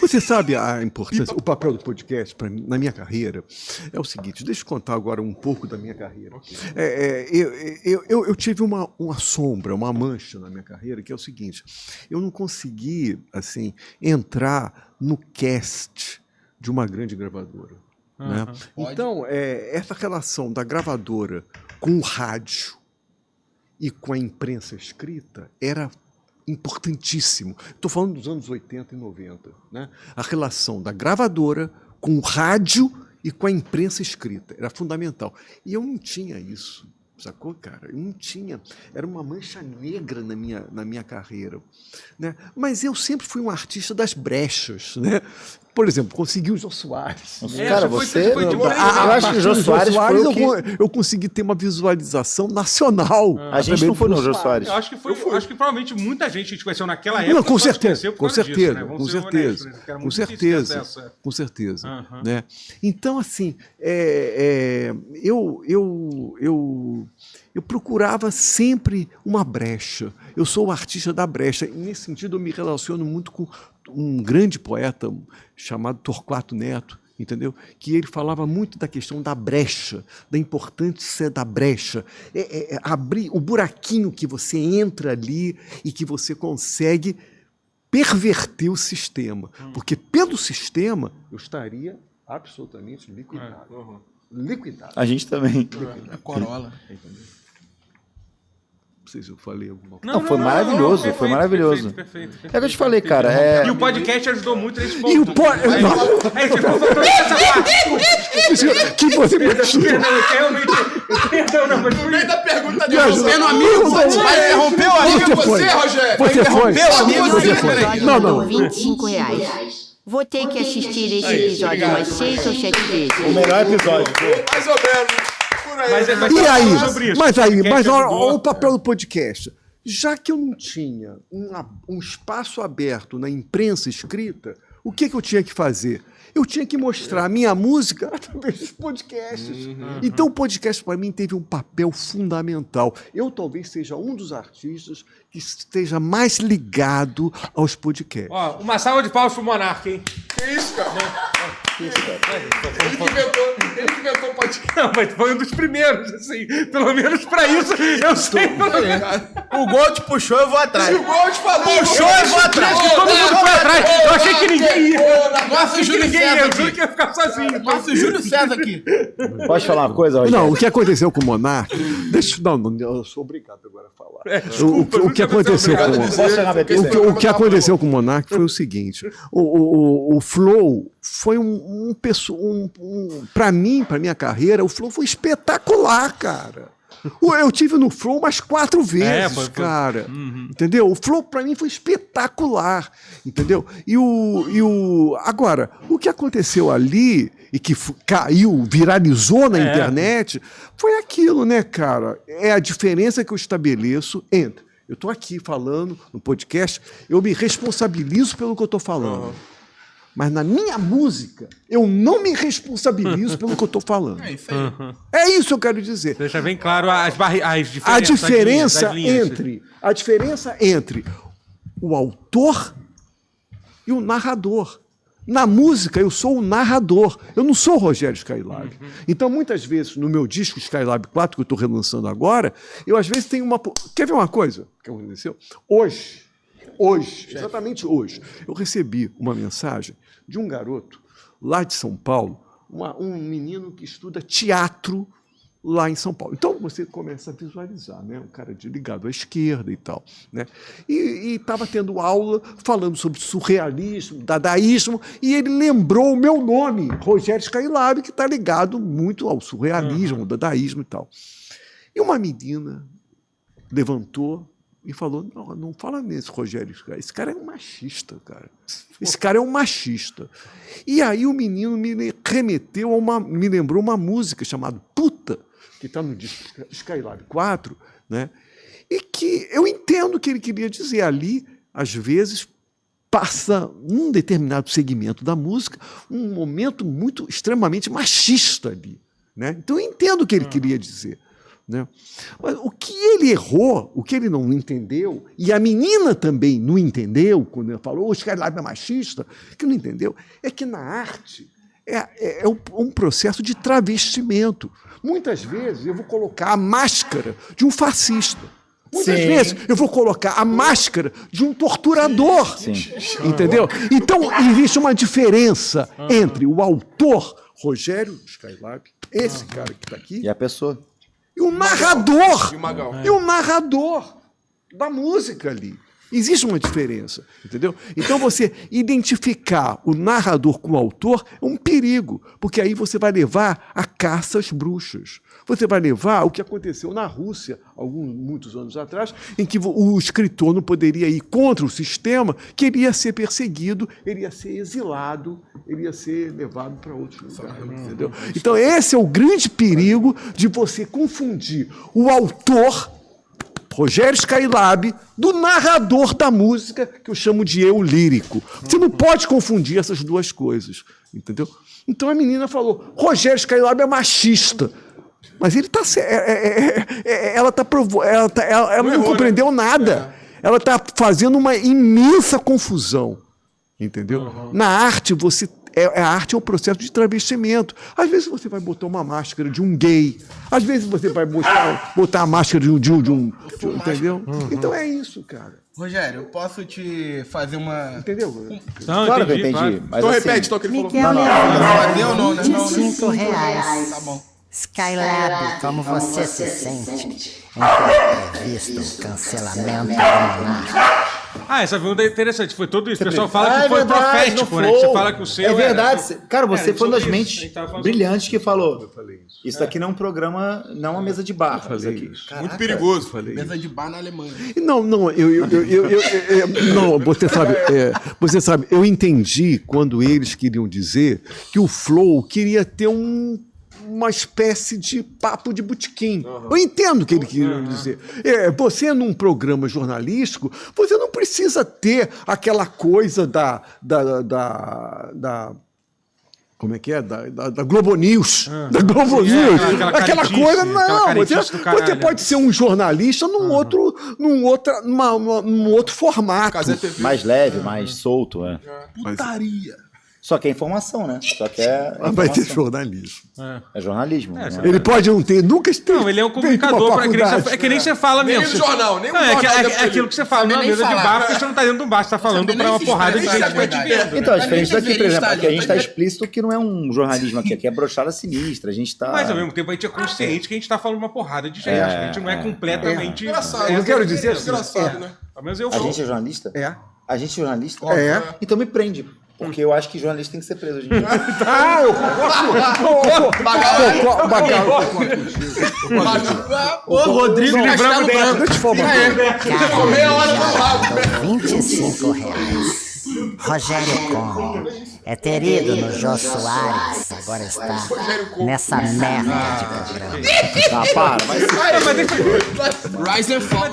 Você sabe a importância, o papel do podcast na minha carreira é o seguinte, deixa eu contar agora um pouco da minha carreira. Eu tive uma sombra, uma mancha na minha carreira, que é o seguinte, eu não consegui, assim, entrar no cast de uma grande gravadora. Né? Então, essa relação da gravadora com o rádio e com a imprensa escrita era importantíssimo. Estou falando dos anos 80 e 90. Né? A relação da gravadora com o rádio e com a imprensa escrita era fundamental. E eu não tinha isso, sacou, cara? Eu não tinha. Era uma mancha negra na minha carreira. Né? Mas eu sempre fui um artista das brechas, né? Por exemplo, consegui o Jô Soares. Cara, você... Eu acho que o Jô Soares foi o que... Eu consegui ter uma visualização nacional. A gente não foi no Jô Soares. Eu acho que provavelmente muita gente a gente conheceu naquela época. Não, com certeza, com certeza. Né? Então, assim, eu procurava sempre uma brecha. Eu sou o artista da brecha. E, nesse sentido, eu me relaciono muito com um grande poeta chamado Torquato Neto, entendeu? Que ele falava muito da questão da brecha, da importância da brecha. Abrir o buraquinho que você entra ali e que você consegue perverter o sistema. Porque pelo sistema eu estaria absolutamente liquidado. Liquidado. A gente também. A Corolla. Entendeu? Não sei se eu falei alguma coisa. Não, foi maravilhoso, foi maravilhoso. Perfeito. É o que eu te falei, cara. E o podcast ajudou muito nesse ponto. E o que você Perdão, não, mas No meio da pergunta de ajuda. você no amigo, vai interromper o amigo, você, Rogério. Você foi. Você foi. Não. R$25. Vou ter que assistir esse episódio umas 6 ou 7 vezes. O melhor episódio. Mais ou menos. Mas olha o papel do podcast. Já que eu não tinha um espaço aberto na imprensa escrita, o que eu tinha que fazer? Eu tinha que mostrar a minha música através dos podcasts. Então, o podcast, para mim, teve um papel fundamental. Eu talvez seja um dos artistas que esteja mais ligado aos podcasts. Ó, uma salva de palmas pro Monarca, hein? Que isso, cara? Ele que inventou o podcast. Não, mas foi um dos primeiros, assim. Pelo menos pra isso, eu sei. O Gold puxou, eu vou atrás. O Gold falou. Puxou, eu vou atrás. Todo mundo foi atrás. Eu achei que ninguém ia. Nossa, Júlio César Eu aqui. juro que ia ficar sozinho. Nossa, Júlio César aqui. Pode falar uma coisa, Rogério? Não, o que aconteceu com o Monarca... Não, eu sou obrigado agora a falar. Desculpa, O que aconteceu com Posso chegar na BT? o que aconteceu com o Monarca foi o seguinte: o Flow foi para mim, para minha carreira, o Flow foi espetacular, cara. Eu tive no Flow umas 4 vezes, cara. Entendeu? O Flow para mim foi espetacular, entendeu? Agora, o que aconteceu ali e que caiu, viralizou na internet, foi aquilo, né, cara? É a diferença que eu estabeleço entre... Eu estou aqui falando no podcast, eu me responsabilizo pelo que eu estou falando. Mas na minha música, eu não me responsabilizo pelo que eu estou falando. É isso aí. É isso que eu quero dizer. Deixa bem claro as diferenças. A diferença entre o autor e o narrador. Na música, eu sou o narrador. Eu não sou o Rogério Skylab. Então, muitas vezes, no meu disco Skylab 4, que eu estou relançando agora, eu às vezes tenho uma... Quer ver uma coisa que aconteceu? Hoje, exatamente hoje, eu recebi uma mensagem de um garoto lá de São Paulo, um menino que estuda teatro lá em São Paulo. Então, você começa a visualizar, né? Um cara ligado à esquerda e tal. Né? E estava tendo aula falando sobre surrealismo, dadaísmo, e ele lembrou o meu nome, Rogério Skylab, que está ligado muito ao surrealismo, ao dadaísmo e tal. E uma menina levantou e falou, não fala nesse Rogério Skylab, esse cara é um machista, cara. Esse cara é um machista. E aí o menino me lembrou uma música chamada Puta, que está no disco Skylab 4, né? E que eu entendo o que ele queria dizer ali, às vezes passa num determinado segmento da música um momento extremamente machista ali, né? Então eu entendo o que ele queria dizer, né? Mas o que ele errou, o que ele não entendeu, e a menina também não entendeu, quando ela falou, o Skylab é machista, que não entendeu, é que na arte é um processo de travestimento. Muitas vezes eu vou colocar a máscara de um fascista. Muitas vezes eu vou colocar a máscara de um torturador. Entendeu? Então, existe uma diferença entre o autor, Rogério Skylab, esse cara que está aqui, E a pessoa. e o narrador. E o Magal. E o narrador da música ali. Existe uma diferença, entendeu? Então, você identificar o narrador com o autor é um perigo, porque aí você vai levar a caça às bruxas. Você vai levar o que aconteceu na Rússia, muitos anos atrás, em que o escritor não poderia ir contra o sistema, que ele ia ser perseguido, ele ia ser exilado, ele ia ser levado para outro lugar, entendeu? Então, esse é o grande perigo de você confundir o autor, Rogério Skylab, do narrador da música, que eu chamo de eu lírico. Você não pode confundir essas duas coisas, entendeu? Então a menina falou, Rogério Skylab é machista. Mas ele está... Ela não compreendeu nada. Ela está fazendo uma imensa confusão, entendeu? Na arte, a arte é um processo de travestimento. Às vezes você vai botar uma máscara de um gay, às vezes você vai botar a máscara de um entendeu? Então é isso, cara. Rogério, eu posso te fazer uma... Entendeu? Não, claro que eu entendi. Claro. Mas Então assim, repete, então, o que ele falou. Miguel Fazer ou Leandro, não, né? Não, né? R$25. Tá bom. Skylab, como você se sente em ter visto o cancelamento do monarca? Essa pergunta é interessante. Foi tudo isso. O pessoal fala Ah, que é foi verdade, profético, no né? Que você flow. fala que o seu É verdade. Cara, você É, foi uma das sobre isso. mentes A gente tava falando brilhantes que falou. Isso daqui não é um programa, não é uma mesa de bar. Isso aqui. Muito perigoso. Mesa de bar na Alemanha. Não, não, não, você sabe, eu entendi quando eles queriam dizer que o Flow queria ter uma espécie de papo de botequim. Eu entendo o que ele queria dizer. Você, num programa jornalístico, você não precisa ter aquela coisa da como é que é? Da Globo News. Da Globo News. Aquela coisa, não. Você pode ser um jornalista num outro formato. Casé TV. Mais leve, mais solto, é. Putaria. Só que é informação, né? Só que é Vai ter informação. jornalismo. É jornalismo. né? Ele pode não ter, nunca ter. Não, ele é um feito uma comunicador. faculdade. É que nem você fala Nem mesmo. no jornal, nem no Não, jornal. é aquilo que você fala numa nem mesa de falar. bar, porque você não tá dentro de um bar, você tá falando Também pra nem uma se porrada de expressa, gente que vai te verdade. vendo. Então, a diferença Nem daqui, por exemplo, é que a gente está está explícito que não é um jornalismo aqui é brochada sinistra. A gente está. Mas ao mesmo tempo a gente é consciente que a gente tá falando uma porrada de gente. A gente não é completamente. Engraçado. Eu quero dizer assim, Engraçado, né? Pelo menos eu A sou. gente é jornalista? É. A gente é jornalista? É. Então me prende. Porque eu acho que jornalista tem que ser preso hoje em dia. Eu concordo. Ô, Rodrigo Castelo Branco. Deixa eu falar. Ficou meia hora do lado. R$25. Rogério Com, terido no Jô Soares, agora está nessa merda de programa. Ah, para. Mas Rise and Fall.